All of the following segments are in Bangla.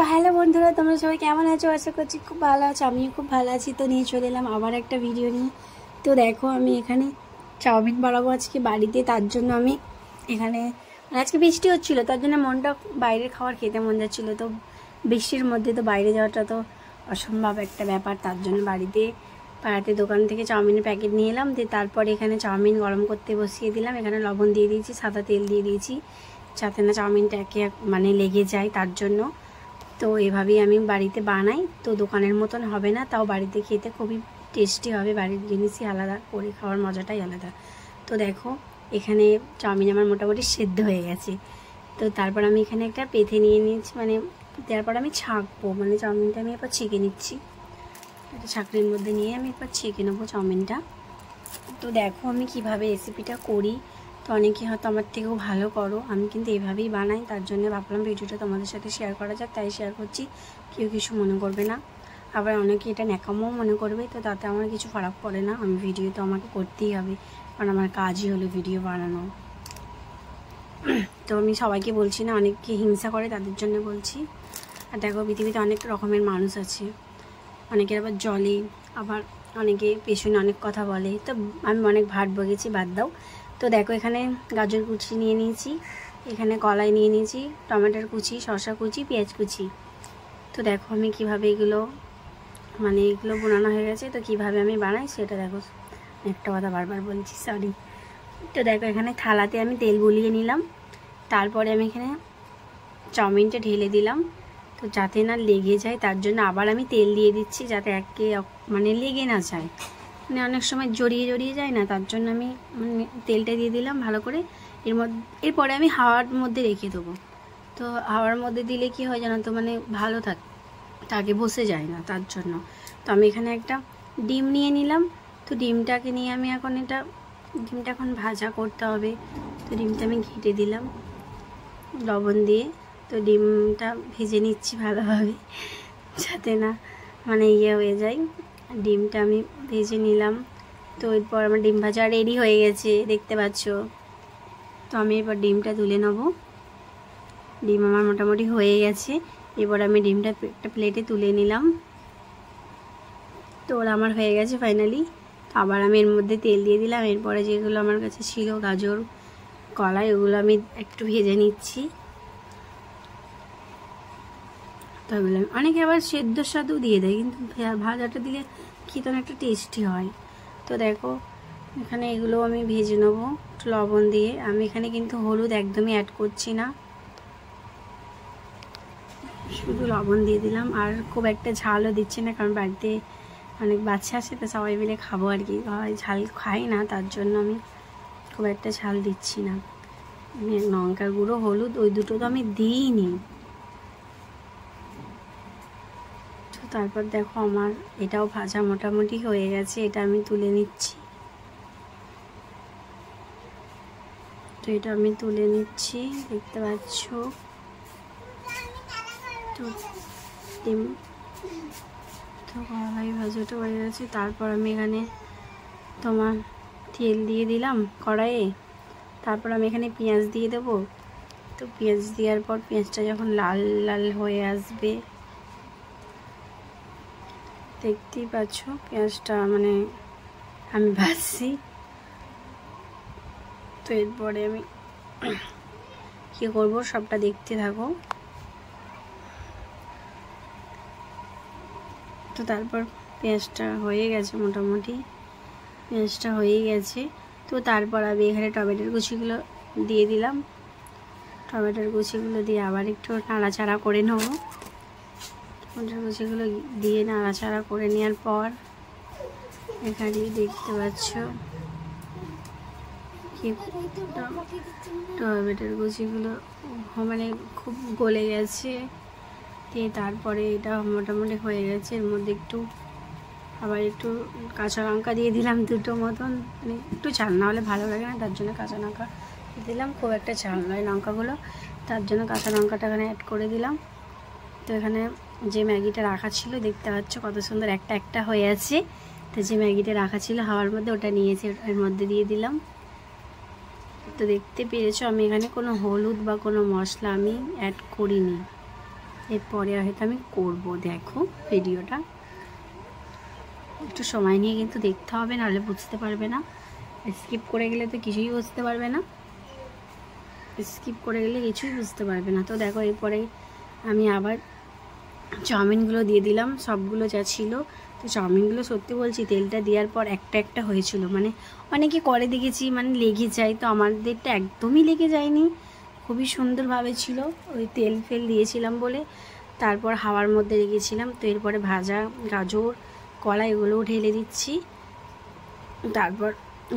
তো হ্যালো বন্ধুরা, তোমরা সবাই কেমন আছো? আশা করছি খুব ভালো আছো। আমিও খুব ভালো আছি। তো নিয়ে চলে এলাম আবার একটা ভিডিও নিয়ে। তো দেখো, আমি এখানে চাউমিন বানাবো আজকে বাড়িতে। তার জন্য আমি এখানে আজকে বৃষ্টি হচ্ছিলো, তার জন্য মনটা বাইরের খাবার খেতে মন যাচ্ছিলো। তো বৃষ্টির মধ্যে তো বাইরে যাওয়াটা তো অসম্ভব একটা ব্যাপার। তার জন্য বাড়িতে পাড়াতে দোকান থেকে চাউমিনের প্যাকেট নিয়ে এলাম। দিয়ে তারপরে এখানে চাউমিন গরম করতে বসিয়ে দিলাম। এখানে লবণ দিয়ে দিয়েছি, সাদা তেল দিয়ে দিয়েছি, যাতে না চাউমিনটা একে মানে লেগে যায় তার জন্য। তো এভাবেই আমি বাড়িতে বানাই। তো দোকানের মতন হবে না, তাও বাড়িতে খেতে খুবই টেস্টি হবে। বাড়ির জিনিসই আলাদা, করে খাওয়ার মজাটাই আলাদা। তো দেখো, এখানে চাউমিন আমার মোটামুটি সেদ্ধ হয়ে গেছে। তো তারপর আমি এখানে একটা পেথে নিয়ে নিয়েছি, মানে তারপর আমি ছাঁকবো, মানে চাউমিনটা আমি এবার ছেঁকে নিচ্ছি। একটা ছাঁকনির মধ্যে নিয়ে আমি এবার ছেঁকে নেবো চাউমিনটা। তো দেখো আমি কিভাবে রেসিপিটা করি। তো অনেকে হয়তো আমার থেকেও ভালো করো, আমি কিন্তু এভাবেই বানাই। তার জন্য ভাবলাম ভিডিওটা তোমাদের সাথে শেয়ার করা যাক, তাই শেয়ার করছি। কেউ কিছু মনে করবে না, আবার অনেকে এটা ন্যাকামও মনে করবে। তো তাতে আমার কিছু ফারাক পড়ে না, আমি ভিডিও তো আমাকে করতেই হবে, কারণ আমার কাজই হলো ভিডিও বানানো। তো আমি সবাইকে বলছি না, অনেকে হিংসা করে তাদের জন্য বলছি। আর দেখো, পৃথিবীতে অনেক রকমের মানুষ আছে, অনেকের আবার জলে, আবার অনেকে পেছনে অনেক কথা বলে। তো আমি অনেক ভাট বকেছি, বাদ দাও। তো দেখো, এখানে গাজর কুচি নিয়ে নিয়েছি, এখানে কলাই নিয়ে নিয়েছি, টমেটোর কুচি, শসা কুচি, পেঁয়াজ কুচি। তো দেখো আমি কিভাবে এগুলো বানানো হয়ে গেছে। তো কিভাবে আমি বানাই সেটা দেখো। একটা কথা বারবার বলছি, সরি। তো দেখো, এখানে থালাতে আমি তেল বুলিয়ে নিলাম। তারপরে আমি এখানে চাউমিনটা ঢেলে দিলাম। তো যাতে না লেগে যায় তার জন্য আবার আমি তেল দিয়ে দিচ্ছি, যাতে একে মানে লেগে না যায়। মানে অনেক সময় জড়িয়ে জড়িয়ে যায় না, তার জন্য আমি মানে তেলটা দিয়ে দিলাম ভালো করে। এরপরে আমি হাওয়ার মধ্যে রেখে দেবো। তো হাওয়ার মধ্যে দিলে কি হয় জানো তো, মানে ভালো থাকে, বসে যায় না, তার জন্য। তো আমি এখানে একটা ডিম নিয়ে নিলাম। তো ডিমটাকে নিয়ে আমি ডিমটা এখন ভাজা করতে হবে। তো ডিমটা আমি ঘেঁটে দিলাম লবণ দিয়ে। তো ডিমটা ভেজে নিচ্ছি ভালোভাবে, যাতে না মানে হয়ে যায়। ডিমটা আমি ভেজে নিলাম। তো এরপর আমার ডিম ভাজা রেডি হয়ে গেছে, দেখতে পাচ্ছ। তো আমি এবার ডিমটা তুলে নেব। ডিম আমার মোটামুটি হয়ে গেছে। এবার আমি ডিমটা একটা প্লেটে তুলে নিলাম। তো ওরা আমার হয়ে গেছে ফাইনালি। তো আবার আমি এর মধ্যে তেল দিয়ে দিলাম। এরপরে যেগুলো আমার কাছে ছিল, গাজর, কলাই, ওগুলো আমি একটু ভেজে নিচ্ছি। তো এগুলো অনেকে আবার সেদ্ধর সাথেও দিয়ে দেয়, কিন্তু ভাজাটা দিলে খেতে অনেকটা টেস্টি হয়। তো দেখো, এখানে এগুলো আমি ভেজে নেবো একটু লবণ দিয়ে। আমি এখানে কিন্তু হলুদ একদমই অ্যাড করছি না, শুধু লবণ দিয়ে দিলাম। আর খুব একটা ঝালও দিচ্ছি না, কারণ বাড়িতে অনেক বাচ্চা আছে, তো সবাই মিলে খাবো আর কি। ঝাল খাই না, তার জন্য আমি খুব একটা ঝাল দিচ্ছি না। আমি লঙ্কার গুঁড়ো, হলুদ, ওই দুটো তো আমি দিইনি। তো তারপর দেখো, আমার এটাও ভাজা মোটামুটি হয়ে গেছে, এটা আমি তুলে নিচ্ছি। তো এটা আমি তুলে নিচ্ছি, দেখতে পাচ্ছ। তো ডিম তো কড়াই ভাজাটা হয়ে গেছে। তারপর আমি এখানে তোমার তেল দিয়ে দিলাম কড়াইয়ে। তারপর আমি এখানে পেঁয়াজ দিয়ে দেবো। তো পেঁয়াজ দেওয়ার পর পেঁয়াজটা যখন লাল লাল হয়ে আসবে, দেখতেই পাচ্ছ পেঁয়াজটা মানে আমি ভাজছি। তো এরপরে আমি কী করবো সবটা দেখতে থাকো। তো তারপর পেঁয়াজটা হয়ে গেছে, মোটামুটি পেঁয়াজটা হয়ে গেছে। তো তারপর আমি এখানে টমেটোর কুচিগুলো দিয়ে দিলাম। টমেটোর কুচিগুলো দিয়ে আবার একটু নাড়াচাড়া করে নেব। টমেটোর কুচিগুলো দিয়ে নাড়াচাড়া করে নেওয়ার পর এখানে দেখতে পাচ্ছ কি টমেটোর কুচিগুলো মানে খুব গলে গেছে। দিয়ে তারপরে এটা মোটামুটি হয়ে গেছে। এর মধ্যে আবার একটু কাঁচা লঙ্কা দিয়ে দিলাম, দুটো মতন। মানে একটু ঝাল না হলে ভালো লাগে না, তার জন্য কাঁচা লঙ্কা দিলাম। খুব একটা ঝাল নয় লঙ্কাগুলো, তার জন্য কাঁচা লঙ্কাটা এখানে অ্যাড করে দিলাম। তো এখানে যে ম্যাগিটা রাখা ছিল, দেখতে পাচ্ছ কত সুন্দর একটা একটা হয়ে আছে। তো যে ম্যাগিটা রাখা ছিল হাওয়ার মধ্যে, ওটা নিয়েছি, এর মধ্যে দিয়ে দিলাম। তো দেখতে পেরেছো আমি এখানে কোনো হলুদ বা কোনো মশলা আমি অ্যাড করিনি। এরপরে হয়তো আমি করব। দেখো ভিডিওটা একটু সময় নিয়ে কিন্তু দেখতে হবে, নাহলে বুঝতে পারবে না। স্কিপ করে গেলে তো কিছুই বুঝতে পারবে না, স্কিপ করে গেলে কিছুই বুঝতে পারবে না। তো দেখো এরপরে আমি আবার চাউমিনগুলো দিয়ে দিলাম, সবগুলো যা ছিল। তো চাউমিনগুলো সত্যি বলছি তেলটা দেওয়ার পর একটা একটা হয়েছিল, মানে অনেকে করে দেখেছি মানে লেগে যায়, তো আমাদেরটা একদমই লেগে যায়নি, খুবই সুন্দরভাবে ছিল। ওই তেল ফেল দিয়েছিলাম বলে। তারপর হাওয়ার মধ্যে রেখেছিলাম। তো এরপরে ভাজা গাজর কলা এগুলোও ঢেলে দিচ্ছি। তারপর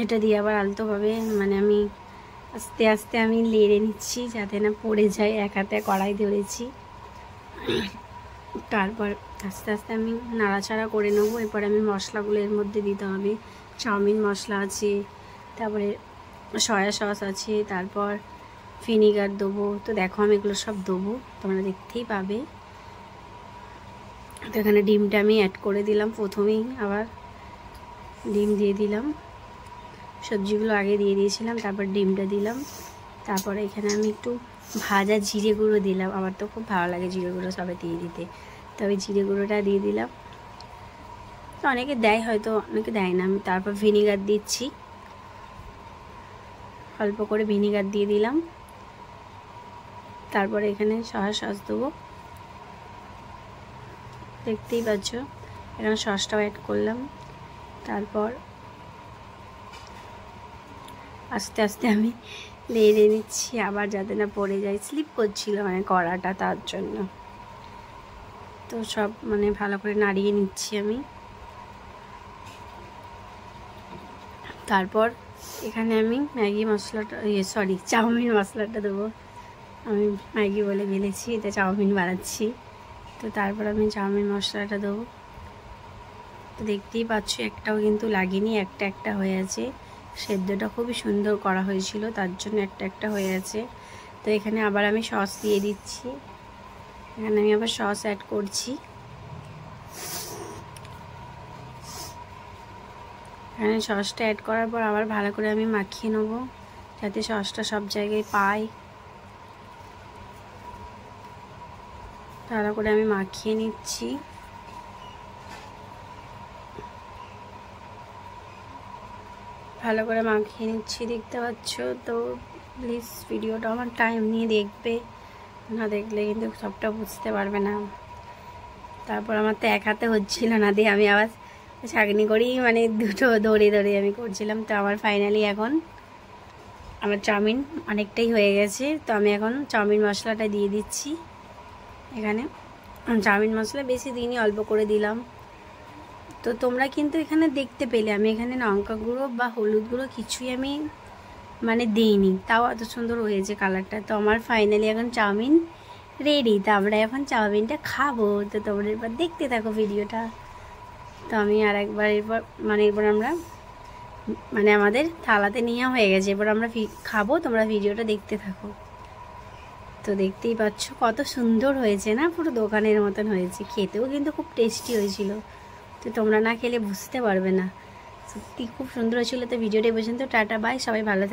এটা দিয়ে আবার আলতোভাবে মানে আমি আস্তে আস্তে আমি লেড়ে নিচ্ছি যাতে না পড়ে যায়, এক হাতে কড়াই ধরেছি। তারপর আস্তে আস্তে আমি নাড়াচাড়া করে নেবো। এরপর আমি মশলাগুলো এর মধ্যে দিতে হবে। চাউমিন মশলা আছে, তারপরে সয়া সস আছে, তারপর ভিনিগার দেবো। তো দেখো আমি এগুলো সব দেবো, তোমরা দেখতেই পাবে। তো এখানে ডিমটা আমি অ্যাড করে দিলাম প্রথমেই, আবার ডিম দিয়ে দিলাম। সবজিগুলো আগে দিয়ে দিয়েছিলাম, তারপর ডিমটা দিলাম। তারপরে এখানে আমি একটু ভাজা জিরে গুঁড়ো দিলাম, আমার তো খুব ভালো লাগে জিরে গুঁড়ো সবে দিয়ে দিতে, তবে জিরে গুঁড়োটা দিয়ে দিলাম। তো অনেকে দেয় হয়তো, অনেকে দেয় না। আমি তারপর ভিনিগার দিচ্ছি, অল্প করে ভিনিগার দিয়ে দিলাম। তারপরে এখানে সয়া সস দেবো, দেখতেই পাচ্ছ এখানে সসটাও অ্যাড করলাম। তারপর আস্তে আস্তে আমি লেড়ে নিচ্ছি, আবার যাতে না পড়ে যায়, স্লিপ করছিল মানে কড়াটা, তার জন্য। তো সব মানে ভালো করে নাড়িয়ে নিচ্ছি আমি। তারপর এখানে আমি ম্যাগি মশলাটা চাউমিন মশলাটা দেবো। আমি ম্যাগি বলে গেলেছি, এটা চাউমিন বানাচ্ছি। তো তারপর আমি চাউমিন মশলাটা দেবো। তো দেখতেই পাচ্ছ একটাও কিন্তু লাগেনি, একটা একটা হয়ে আছে। সেদ্ধটা খুবই সুন্দর করা হয়েছিল, তার জন্য একটা একটা হয়ে আছে। তো এখানে আবার আমি সস দিয়ে দিচ্ছি, এখানে আমি আবার সস অ্যাড করছি। এখানে সসটা অ্যাড করার পর আবার ভালো করে আমি মাখিয়ে নেব, যাতে সসটা সব জায়গায় পাই। ভালো করে আমি মাখিয়ে নিচ্ছি। ভালো করে মাখিয়ে নিচ্ছি, দেখতে পাচ্ছ। তো প্লিজ ভিডিওটা আমার টাইম নিয়ে দেখবে, না দেখলে কিন্তু সবটা বুঝতে পারবে না। তারপর আমার তো এক হাতে হচ্ছিল না, দিয়ে আমি আবার ছাঁকনি করেই মানে দুটো ধরে ধরে আমি করছিলাম। তো আমার ফাইনালি এখন আমার চাউমিন অনেকটাই হয়ে গেছে। তো আমি এখন চাউমিন মশলাটা দিয়ে দিচ্ছি। এখানে চাউমিন মশলা বেশি দিইনি, অল্প করে দিলাম। তো তোমরা কিন্তু এখানে দেখতে পেলে আমি এখানে লঙ্কা গুঁড়ো বা হলুদ গুঁড়ো কিছুই আমি মানে দিইনি, তাও এত সুন্দর হয়েছে কালারটা। তো আমার ফাইনালি এখন চাউমিন রেডি। তো আমরা এখন চাউমিনটা খাবো। তো তোমরা এরপর দেখতে থাকো ভিডিওটা। তো আমি আর একবার এরপর এরপর আমরা আমাদের থালাতে নেওয়া হয়ে গেছে, এরপর আমরা খাবো। তোমরা ভিডিওটা দেখতে থাকো। তো দেখতেই পাচ্ছ কত সুন্দর হয়েছে না, পুরো দোকানের মতন হয়েছে। খেতেও কিন্তু খুব টেস্টি হয়েছিল, তো তোমরা না খেলে বুঝতে পারবে না, সত্যি খুব সুন্দর হয়েছিল। তো ভিডিওটা পর্যন্ত, টাটা বাই, সবাই ভালো থাকে।